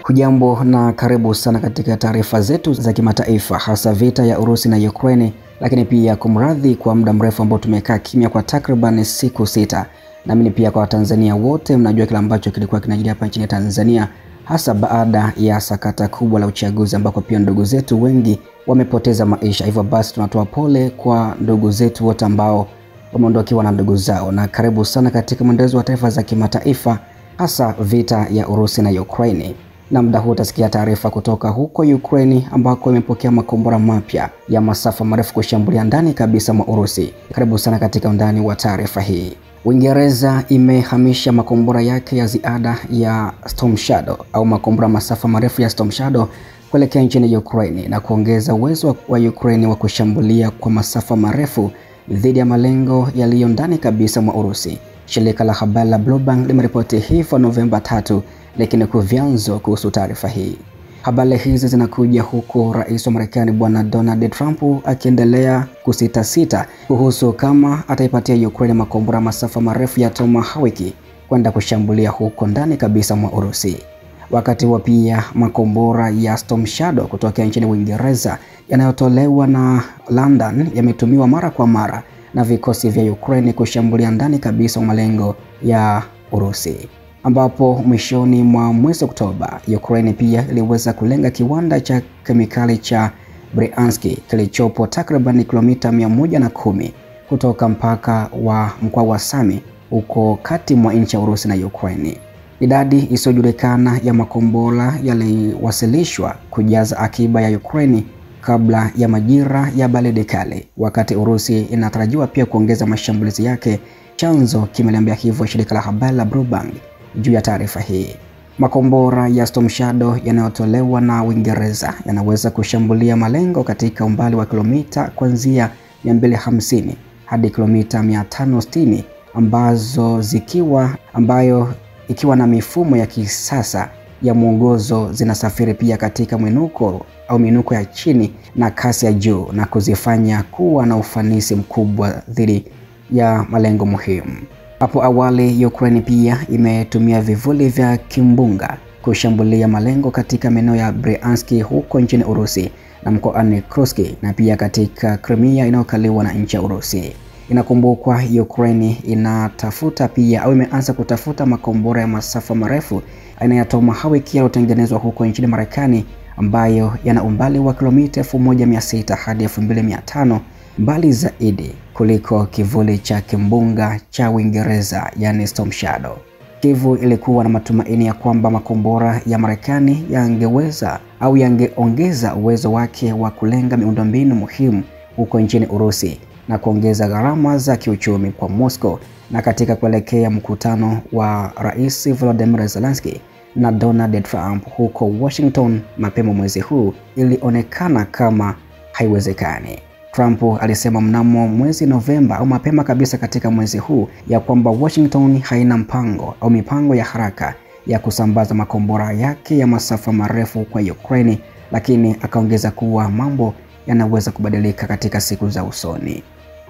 Hujambo na karibu sana katika taarifa zetu za kimataifa, hasa vita ya Urusi na Ukraine, lakini pia kumradhi kwa muda mrefu ambao tumekaa kimya kwa takriban siku 6. Na mimi pia kwa Tanzania wote mnajua kile ambacho kilikuwa kinajiri hapa nchini Tanzania, hasa baada ya sakata kubwa la uchaguzi ambako pia ndugu zetu wengi wamepoteza maisha. Hivyo basi tunatoa pole kwa ndugu zetu wote ambao wameondokiwa na ndugu zao, na karibu sana katika mwendelezo wa taarifa za kimataifa, hasa vita ya Urusi na Ukraine. Na muda huu utasikia taarifa kutoka huko Ukraine ambako imepokea makombora mapya ya masafa marefu kushambulia ndani kabisa mwa Urusi. Karibu sana katika undani wa taarifa hii. Uingereza imehamisha makombora yake ya ziada ya Storm Shadow au makombora masafa marefu ya Storm Shadow kuelekea nchini Ukraine na kuongeza uwezo wa Ukraine wa kushambulia kwa masafa marefu dhidi ya malengo yaliyo ndani kabisa mwa Urusi. Shirika la habari la Bloomberg limeripoti hivyo Novemba 3, lakini kwa vyanzo kuhusu taarifa hii. Habari hizi zinakuja huku rais wa Marekani Bwana Donald Trump akiendelea kusita kuhusu kama ataipatia Ukraine makombora masafa marefu ya Tomahawk kwenda kushambulia huko ndani kabisa mwa Urusi. Wakati wa pia makombora ya Storm Shadow kutoka nchini Uingereza yanayotolewa na London yametumiwa mara kwa mara na vikosi vya Ukraine kushambulia ndani kabisa malengo ya Urusi, ambapo mwishoni mwa mwezi Oktoba Ukraine pia iliweza kulenga kiwanda cha kemikali cha Bryansk kilichopo takriban kilomita 110 kutoka mpaka wa mkoa wa Sami huko kati mwa nchi ya Urusi na Ukraine. Idadi isiyojulikana ya makombora yaliwasilishwa kujaza akiba ya Ukraine kabla ya majira ya baridi kali, wakati Urusi inatarajiwa pia kuongeza mashambulizi yake. Chanzo kimeliambia hivyo shirika la habari la Bloomberg juu ya taarifa hii. Makombora ya Storm Shadow yanayotolewa na Uingereza yanaweza kushambulia malengo katika umbali wa kilomita kuanzia 250 hadi kilomita 560 ambayo ikiwa na mifumo ya kisasa ya mwongozo zinasafiri pia katika minuko ya chini na kasi ya juu na kuzifanya kuwa na ufanisi mkubwa dhidi ya malengo muhimu. Hapo awali Ukraine pia imetumia vivuli vya kimbunga kushambulia malengo katika maeneo ya Bryansk huko nchini Urusi na mkoani Kursk na pia katika Crimea inayokaliwa na nchi ya Urusi. Inakumbukwa Ukraine inatafuta pia au imeanza kutafuta makombora ya masafa marefu aina ya Tomahawk yaliyotengenezwa huko nchini Marekani, ambayo yana umbali wa kilomita 1600 hadi 2500 mbali zaidi kuliko kivuli cha kimbunga cha Uingereza yani Storm Shadow. Kivu ilikuwa na matumaini ya kwamba makombora ya Marekani yangeongeza uwezo wake wa kulenga miundombinu muhimu huko nchini Urusi na kuongeza gharama za kiuchumi kwa Moscow. Na katika kuelekea mkutano wa Rais Volodymyr Zelensky na Donald Trump huko Washington mapema mwezi huu, ilionekana kama haiwezekani. Trump alisema mnamo mwezi Novemba au mapema kabisa katika mwezi huu ya kwamba Washington haina mipango ya haraka ya kusambaza makombora yake ya masafa marefu kwa Ukraine, lakini akaongeza kuwa mambo yanaweza kubadilika katika siku za usoni.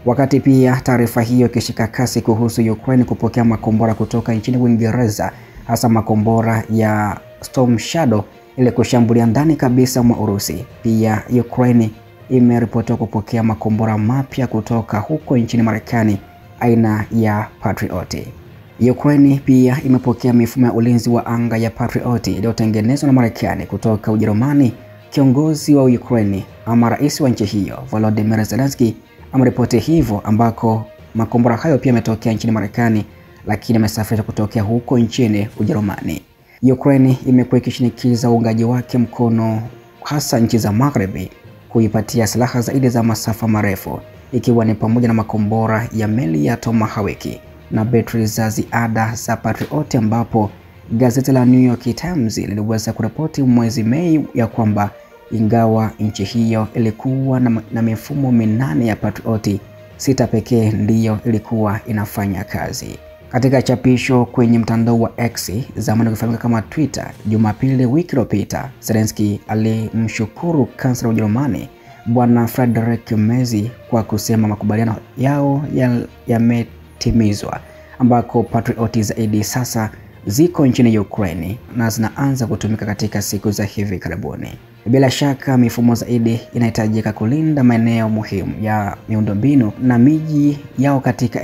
Wakati pia taarifa hiyo ikishika kasi kuhusu Ukraine kupokea makombora kutoka nchini Uingereza, hasa makombora ya Storm Shadow ili kushambulia ndani kabisa mwa Urusi, pia Ukraine imeripotiwa kupokea makombora mapya kutoka huko nchini Marekani aina ya Patriot. Ukraine pia imepokea mifumo ya ulinzi wa anga ya Patriot iliyotengenezwa na Marekani kutoka Ujerumani. Kiongozi wa Ukraine ama rais wa nchi hiyo Volodymyr Zelensky ameripoti hivyo, ambako makombora hayo pia yametokea nchini Marekani lakini yamesafirishwa kutokea huko nchini Ujerumani. Ukraine imekuwa ikishinikiza uungaji wake mkono hasa nchi za Magharibi kuipatia silaha zaidi za masafa marefu, ikiwa ni pamoja na makombora ya meli ya Tomahawk na betri za ziada za Patriot, ambapo gazeti la New York Times liliweza kuripoti mwezi Mei ya kwamba ingawa nchi hiyo ilikuwa na mifumo 8 ya Patriot, 6 pekee ndiyo ilikuwa inafanya kazi. Katika chapisho kwenye mtandao wa X, zamani ukifahamika kama Twitter, Jumapili wiki iliyopita, Zelensky alimshukuru kansela wa Ujerumani Bwana Friedrich Merz kwa kusema makubaliano yao yametimizwa, ambako Patriot zaidi sasa ziko nchini Ukraine na zinaanza kutumika katika siku za hivi karibuni. Bila shaka mifumo zaidi inahitajika kulinda maeneo muhimu ya miundombinu na miji yao katika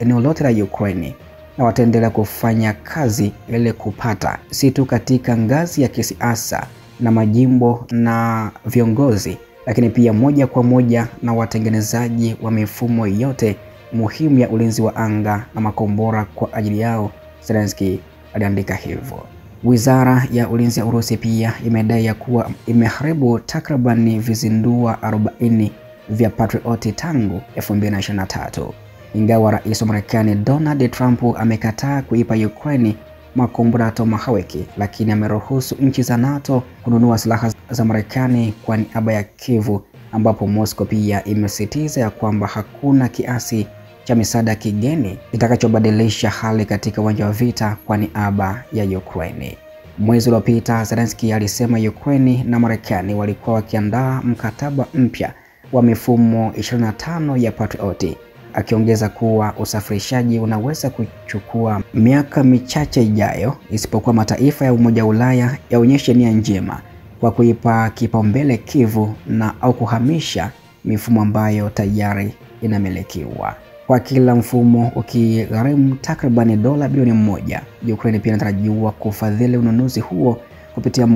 eneo lote la Ukraine, na wataendelea kufanya kazi ili kupata si tu katika ngazi ya kisiasa na majimbo na viongozi, lakini pia moja kwa moja na watengenezaji wa mifumo yote muhimu ya ulinzi wa anga na makombora kwa ajili yao, Zelensky aliandika hivyo. Wizara ya ulinzi ya Urusi pia imedai ya kuwa imeharibu takriban vizindua 40 vya Patriot tangu 2023. Ingawa rais wa Marekani Donald Trump amekataa kuipa Ukraine makombora Tomahawk, lakini ameruhusu nchi za NATO kununua silaha za Marekani kwa niaba ya Kiev, ambapo Moscow pia imesisitiza ya kwamba hakuna kiasi cha misaada kigeni itakachobadilisha hali katika uwanja wa vita kwa niaba ya Ukraine. Mwezi uliopita Zelensky alisema Ukraine na Marekani walikuwa wakiandaa mkataba mpya wa mifumo 25 ya Patriot, akiongeza kuwa usafirishaji unaweza kuchukua miaka michache ijayo, isipokuwa mataifa ya Umoja wa Ulaya yaonyeshe nia njema kwa kuipa kipaumbele Kiev na au kuhamisha mifumo ambayo tayari inamilikiwa. Kwa kila mfumo ukigharimu takriban dola bilioni 1, Ukraine pia inatarajiwa kufadhili ununuzi huo kupitia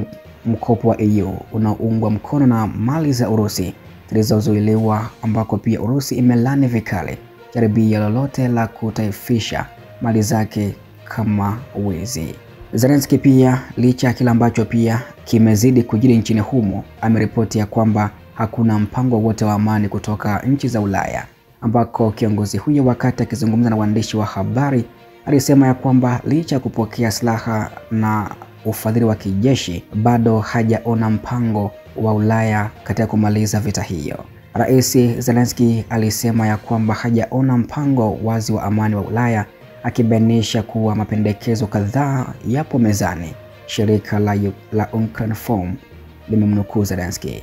mkopo wa EU unaoungwa mkono na mali za Urusi zilizozuiliwa, ambako pia Urusi imelani vikali jaribio lolote la kutaifisha mali zake kama wizi. Zelensky pia, licha ya kile ambacho pia kimezidi kujiri nchini humo, ameripoti ya kwamba hakuna mpango wote wa amani kutoka nchi za Ulaya, ambako kiongozi huyo wakati akizungumza na waandishi wa habari alisema ya kwamba licha ya kupokea silaha na ufadhili wa kijeshi, bado hajaona mpango wa Ulaya katika kumaliza vita hiyo. Rais Zelensky alisema ya kwamba hajaona mpango wazi wa amani wa Ulaya, akibainisha kuwa mapendekezo kadhaa yapo mezani. Shirika la Ukrinform limemnukuu Zelensky.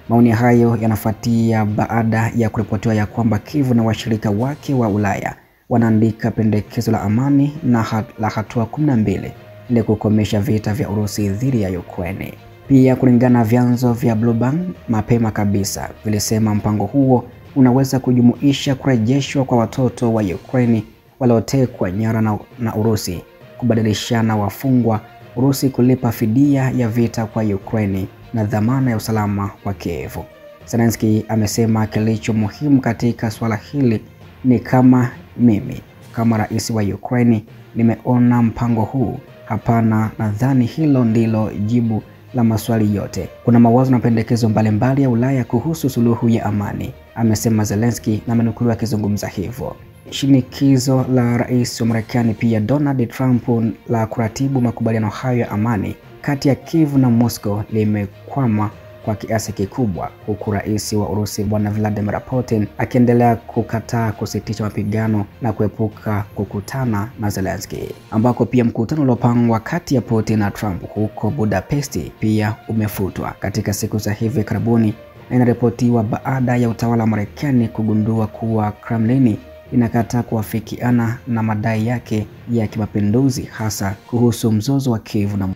Maoni hayo yanafuatia baada ya kuripotiwa ya kwamba Kiev na washirika wake wa Ulaya wanaandika pendekezo la amani na la hatua 12 ili kukomesha vita vya Urusi dhidi ya Ukraine. Pia kulingana na vyanzo vya Bloomberg mapema kabisa vilisema mpango huo unaweza kujumuisha kurejeshwa kwa watoto wa Ukraine waliotekwa nyara na Urusi, kubadilishana wafungwa, Urusi kulipa fidia ya vita kwa Ukraine na dhamana ya usalama wa Kiev. Zelensky amesema kilicho muhimu katika swala hili ni kama mimi kama rais wa Ukraine nimeona mpango huu. Hapana, nadhani hilo ndilo jibu la maswali yote. Kuna mawazo na pendekezo mbalimbali ya Ulaya kuhusu suluhu ya amani, amesema Zelensky na amenukuliwa akizungumza hivyo. Shinikizo la rais wa Marekani pia Donald Trump la kuratibu makubaliano hayo ya amani kati ya Kiev na Moscow limekwama kwa kiasi kikubwa, huku rais wa Urusi Bwana Vladimir Putin akiendelea kukataa kusitisha mapigano na kuepuka kukutana na Zelensky, ambako pia mkutano uliopangwa kati ya Putin na Trump huko Budapest pia umefutwa katika siku za hivi karibuni, na inaripotiwa baada ya utawala wa Marekani kugundua kuwa Kremlin inakataa kuafikiana na madai yake ya kimapinduzi, hasa kuhusu mzozo wa Kiev na